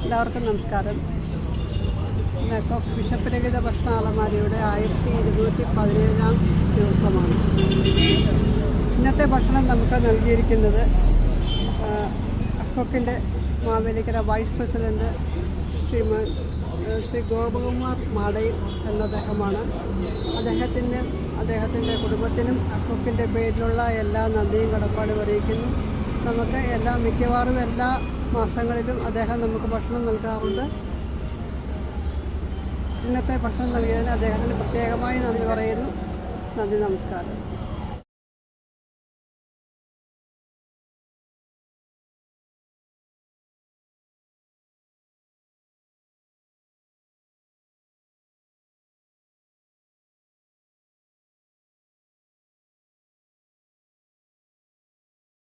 എല്ലാവർക്കും നമസ്കാരം. ബിഷപ്പ് രഹിത ഭക്ഷണ അലമാരിയുടെ 1217 ദിവസമാണ്. ഇന്നത്തെ ഭക്ഷണം നമുക്ക് നൽകിയിരിക്കുന്നത് അക്കോക്കിൻ്റെ മാവേലിക്കര വൈസ് പ്രസിഡൻറ്റ് ശ്രീ ഗോപകുമാർ മാടയിൽ എന്ന അദ്ദേഹമാണ്. അദ്ദേഹത്തിൻ്റെ കുടുംബത്തിനും അക്കോക്കിൻ്റെ പേരിലുള്ള എല്ലാ നന്ദിയും കടപ്പാടും അറിയിക്കുന്നു. നമുക്ക് മിക്കവാറും എല്ലാ മാസങ്ങളിലും അദ്ദേഹം നമുക്ക് ഭക്ഷണം നൽകാറുണ്ട്. ഇന്നത്തെ ഭക്ഷണം നൽകിയതിന് അദ്ദേഹത്തിന് പ്രത്യേകമായി നന്ദി പറയുന്നു. നന്ദി, നമസ്കാരം.